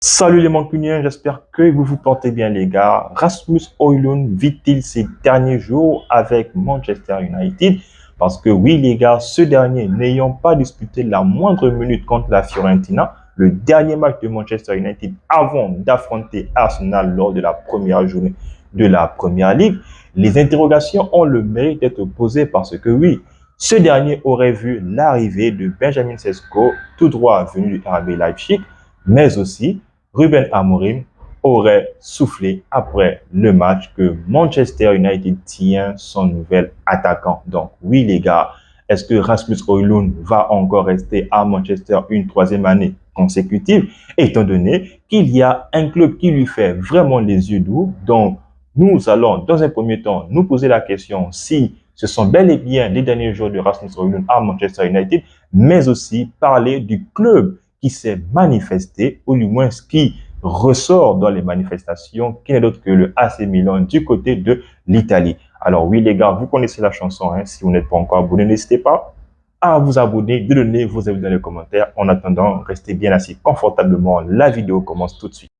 Salut les Mancuniens, j'espère que vous vous portez bien les gars. Rasmus Højlund vit-il ses derniers jours avec Manchester United? Parce que oui les gars, ce dernier n'ayant pas disputé la moindre minute contre la Fiorentina, le dernier match de Manchester United avant d'affronter Arsenal lors de la première journée de la Première Ligue, les interrogations ont le mérite d'être posées parce que oui, ce dernier aurait vu l'arrivée de Benjamin Sesko, tout droit venu du RB Leipzig, mais aussi Ruben Amorim aurait soufflé après le match que Manchester United tient son nouvel attaquant. Donc oui les gars, est-ce que Rasmus Højlund va encore rester à Manchester une troisième année consécutive, étant donné qu'il y a un club qui lui fait vraiment les yeux doux? Donc nous allons dans un premier temps nous poser la question si ce sont bel et bien les derniers jours de Rasmus Højlund à Manchester United, mais aussi parler du club qui s'est manifesté, ou du moins ce qui ressort dans les manifestations, qui n'est d'autre que le AC Milan du côté de l'Italie. Alors oui les gars, vous connaissez la chanson, hein? Si vous n'êtes pas encore abonné, n'hésitez pas à vous abonner, de donner vos avis dans les commentaires. En attendant, restez bien assis confortablement, la vidéo commence tout de suite.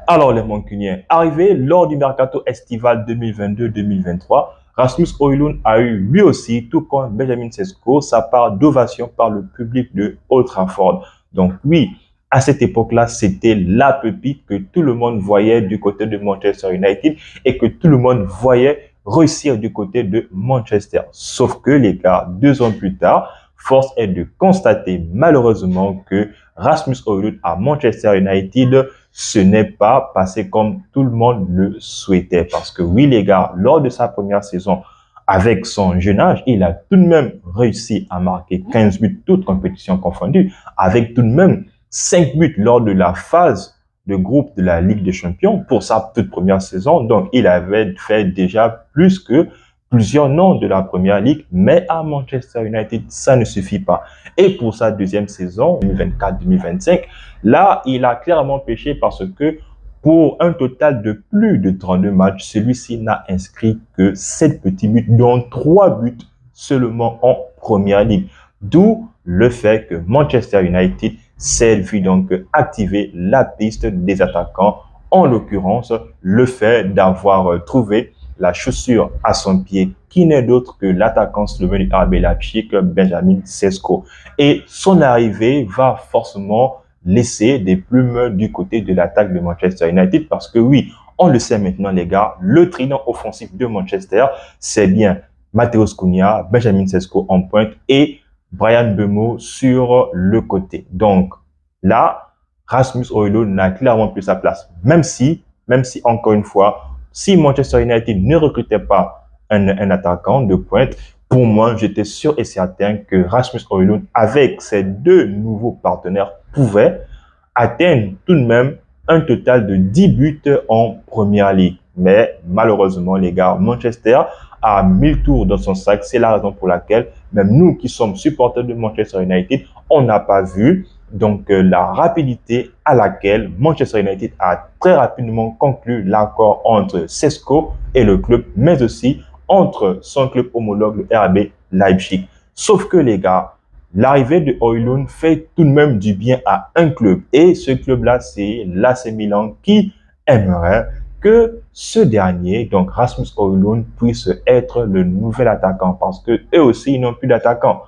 Alors les Mancuniens, arrivé lors du mercato estival 2022-2023, Rasmus Højlund a eu lui aussi, tout comme Benjamin Sesko, sa part d'ovation par le public de Old Trafford. Donc oui, à cette époque-là, c'était la pépite que tout le monde voyait du côté de Manchester United et que tout le monde voyait réussir du côté de Manchester. Sauf que les gars, 2 ans plus tard, force est de constater malheureusement que Rasmus Højlund à Manchester United, ce n'est pas passé comme tout le monde le souhaitait. Parce que oui les gars, lors de sa première saison, avec son jeune âge, il a tout de même réussi à marquer 15 buts, toutes compétitions confondues, avec tout de même 5 buts lors de la phase de groupe de la Ligue des Champions pour sa toute première saison. Donc, il avait fait déjà plus que plusieurs noms de la Première Ligue, mais à Manchester United, ça ne suffit pas. Et pour sa deuxième saison, 2024-2025, là, il a clairement pêché parce que pour un total de plus de 32 matchs, celui-ci n'a inscrit que 7 petits buts, dont 3 buts seulement en Première Ligue. D'où le fait que Manchester United s'est vu donc activer la piste des attaquants, en l'occurrence le fait d'avoir trouvé la chaussure à son pied, qui n'est d'autre que l'attaquant slovène du RB Leipzig, Benjamin Sesko. Et son arrivée va forcément laisser des plumes du côté de l'attaque de Manchester United, parce que oui, on le sait maintenant les gars, le trident offensif de Manchester, c'est bien Matheus Cunha, Benjamin Sesko en pointe et Bryan Mbeumo sur le côté. Donc là, Rasmus Højlund n'a clairement plus sa place. Même si encore une fois, si Manchester United ne recrutait pas un attaquant de pointe, pour moi, j'étais sûr et certain que Rasmus Højlund, avec ses 2 nouveaux partenaires, pouvait atteindre tout de même un total de 10 buts en Première Ligue. Mais malheureusement, les gars, Manchester a 1000 tours dans son sac. C'est la raison pour laquelle, même nous qui sommes supporters de Manchester United, on n'a pas vu donc la rapidité à laquelle Manchester United a très rapidement conclu l'accord entre Sesko et le club, mais aussi entre son club homologue, le RB Leipzig. Sauf que les gars, l'arrivée de Højlund fait tout de même du bien à un club. Et ce club-là, c'est l'AC Milan, qui aimerait que ce dernier, donc Rasmus Højlund, puisse être le nouvel attaquant. Parce que eux aussi, ils n'ont plus d'attaquant.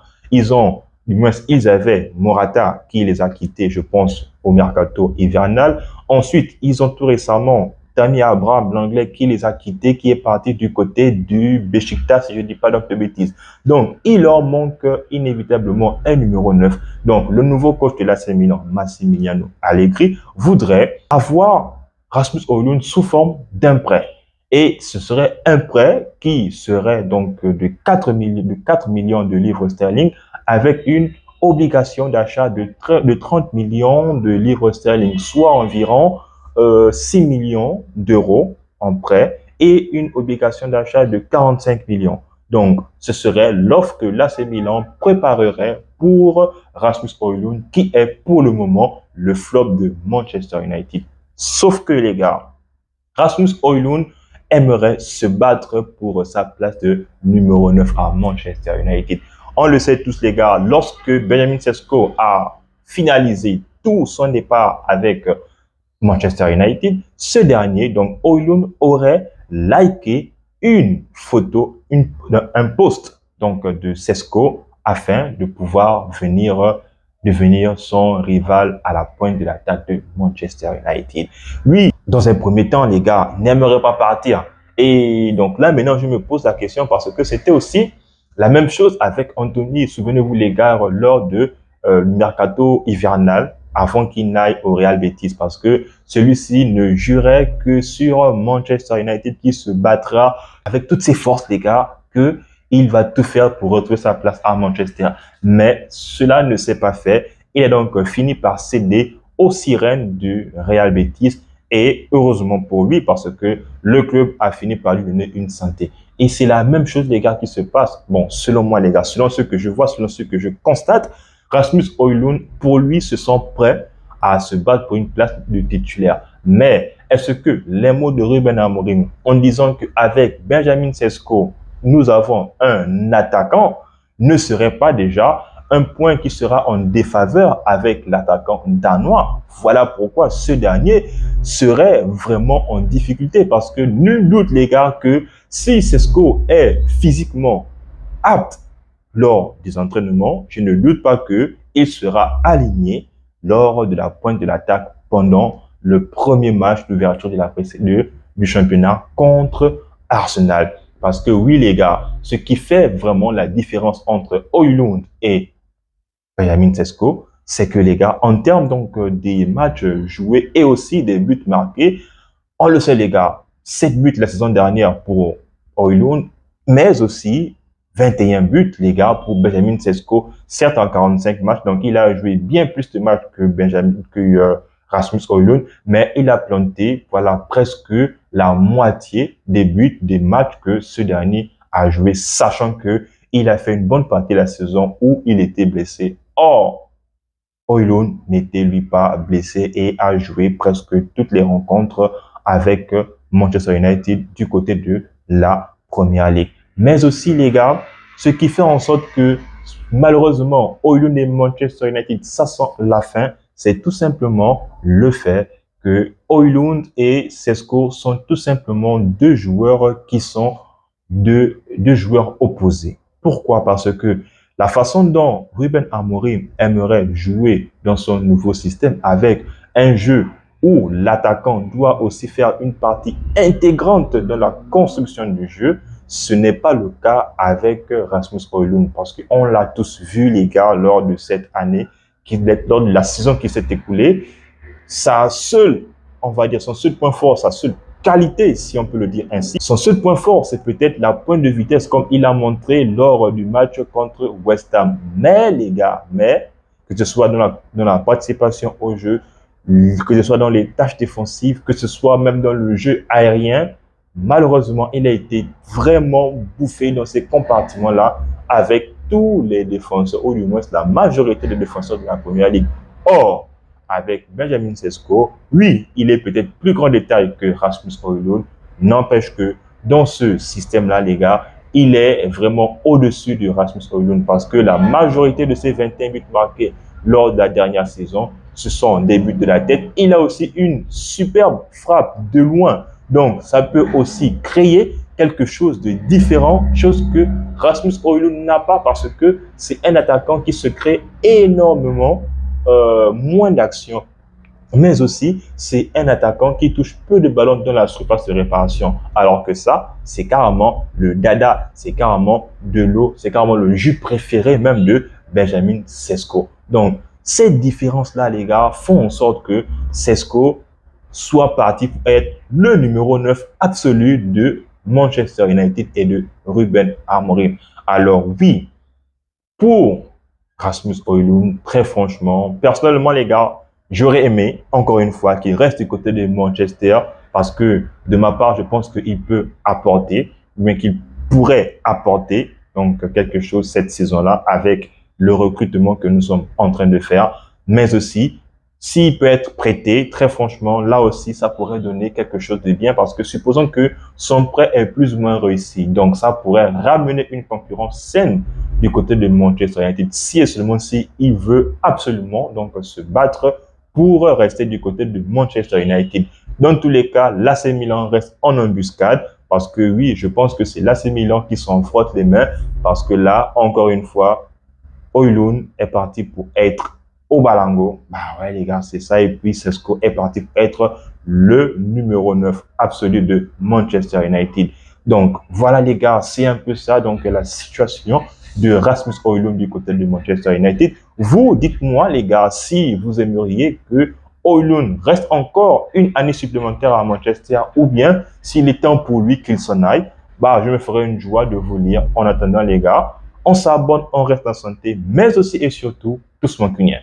Du moins, ils avaient Morata qui les a quittés, je pense, au mercato hivernal. Ensuite, ils ont tout récemment Tammy Abraham, l'anglais, qui les a quittés, qui est parti du côté du Beşiktaş, si je ne dis pas donc de bêtises. Donc, il leur manque inévitablement un numéro 9. Donc, le nouveau coach de l'AC Milan, Massimiliano Allegri, voudrait avoir Rasmus Højlund sous forme d'un prêt. Et ce serait un prêt qui serait donc de 4 millions de livres sterling, avec une obligation d'achat de 30 millions de livres sterling, soit environ 6 millions d'euros en prêt, et une obligation d'achat de 45 millions. Donc, ce serait l'offre que l'AC Milan préparerait pour Rasmus Højlund, qui est pour le moment le flop de Manchester United. Sauf que les gars, Rasmus Højlund aimerait se battre pour sa place de numéro 9 à Manchester United. On le sait tous les gars, lorsque Benjamin Sesko a finalisé tout son départ avec Manchester United, ce dernier, donc Højlund, aurait liké une photo, un post donc de Sesko afin de pouvoir devenir son rival à la pointe de l'attaque de Manchester United. Lui, dans un premier temps, les gars, n'aimerait pas partir. Et donc là, maintenant, je me pose la question parce que c'était aussi la même chose avec Anthony. Souvenez-vous, les gars, lors de mercato hivernal, avant qu'il n'aille au Real Betis, parce que celui-ci ne jurait que sur Manchester United qui se battra avec toutes ses forces, les gars, que il va tout faire pour retrouver sa place à Manchester. Mais cela ne s'est pas fait. Il a donc fini par céder aux sirènes du Real Betis. Et heureusement pour lui, parce que le club a fini par lui donner une santé. Et c'est la même chose, les gars, qui se passe. Bon, selon moi, les gars, selon ce que je vois, selon ce que je constate, Rasmus Højlund, pour lui, se sent prêt à se battre pour une place de titulaire. Mais est-ce que les mots de Ruben Amorim, en disant qu'avec Benjamin Sesko, nous avons un attaquant, ne serait pas déjà un point qui sera en défaveur avec l'attaquant danois? Voilà pourquoi ce dernier serait vraiment en difficulté, parce que nul doute, les gars, que si Sesko est physiquement apte lors des entraînements, je ne doute pas qu'il sera aligné lors de la pointe de l'attaque pendant le premier match d'ouverture du championnat contre Arsenal. Parce que oui, les gars, ce qui fait vraiment la différence entre Højlund et Benjamin Sesko, c'est que les gars, en termes donc des matchs joués et aussi des buts marqués, on le sait, les gars, 7 buts la saison dernière pour Højlund, mais aussi 21 buts, les gars, pour Benjamin Sesko, certes en 45 matchs, donc il a joué bien plus de matchs que Rasmus Højlund, mais il a planté, voilà, presque la moitié des buts des matchs que ce dernier a joué, sachant que il a fait une bonne partie de la saison où il était blessé. Or, Højlund n'était lui pas blessé et a joué presque toutes les rencontres avec Manchester United du côté de la Première Ligue. Mais aussi, les gars, ce qui fait en sorte que malheureusement, Højlund et Manchester United, ça sent la fin, c'est tout simplement le fait que Højlund et Sesko sont tout simplement deux joueurs qui sont deux joueurs opposés. Pourquoi? Parce que la façon dont Ruben Amorim aimerait jouer dans son nouveau système avec un jeu où l'attaquant doit aussi faire une partie intégrante dans la construction du jeu, ce n'est pas le cas avec Rasmus Højlund, parce qu'on l'a tous vu, les gars, lors de cette année, lors de la saison qui s'est écoulée. On va dire, son seul point fort, sa seule qualité, si on peut le dire ainsi. Son seul point fort, c'est peut-être la pointe de vitesse, comme il a montré lors du match contre West Ham. Mais, les gars, que ce soit dans la participation au jeu, que ce soit dans les tâches défensives, que ce soit même dans le jeu aérien, malheureusement, il a été vraiment bouffé dans ces compartiments-là avec tous les défenseurs, ou du moins la majorité des défenseurs de la Première Ligue. Or, avec Benjamin Sesko, oui, il est peut-être plus grand de taille que Rasmus Højlund, n'empêche que dans ce système-là, les gars, il est vraiment au-dessus de Rasmus Højlund parce que la majorité de ses 21 buts marqués lors de la dernière saison, ce sont des buts de la tête. Il a aussi une superbe frappe de loin. Donc, ça peut aussi créer quelque chose de différent, chose que Rasmus Højlund n'a pas parce que c'est un attaquant qui se crée énormément moins d'action. Mais aussi, c'est un attaquant qui touche peu de ballons dans la surface de réparation. Alors que ça, c'est carrément le dada, c'est carrément de l'eau, c'est carrément le jus préféré même de Benjamin Sesko. Donc, ces différences-là, les gars, font en sorte que Sesko soit parti pour être le numéro 9 absolu de Manchester United et de Ruben Amorim. Alors oui, pour Rasmus Højlund, très franchement, personnellement, les gars, j'aurais aimé, encore une fois, qu'il reste du côté de Manchester parce que, de ma part, je pense qu'il peut apporter, mais qu'il pourrait apporter donc quelque chose cette saison-là avec le recrutement que nous sommes en train de faire, mais aussi, s'il peut être prêté, très franchement, là aussi, ça pourrait donner quelque chose de bien parce que supposons que son prêt est plus ou moins réussi. Donc, ça pourrait ramener une concurrence saine du côté de Manchester United si et seulement si il veut absolument donc se battre pourrait rester du côté de Manchester United. Dans tous les cas, l'AC Milan reste en embuscade parce que oui, je pense que c'est l'AC Milan qui s'en frotte les mains parce que là, encore une fois, Højlund est parti pour être au Balango. Bah ouais, les gars, c'est ça. Et puis, Sesko est parti pour être le numéro 9 absolu de Manchester United. Donc, voilà, les gars, c'est un peu ça. Donc, la situation de Rasmus Højlund du côté de Manchester United. Vous, dites-moi, les gars, si vous aimeriez que Højlund reste encore une année supplémentaire à Manchester ou bien s'il est temps pour lui qu'il s'en aille, bah, je me ferai une joie de vous lire. En attendant, les gars, on s'abonne, on reste en santé, mais aussi et surtout, tous mancuniens.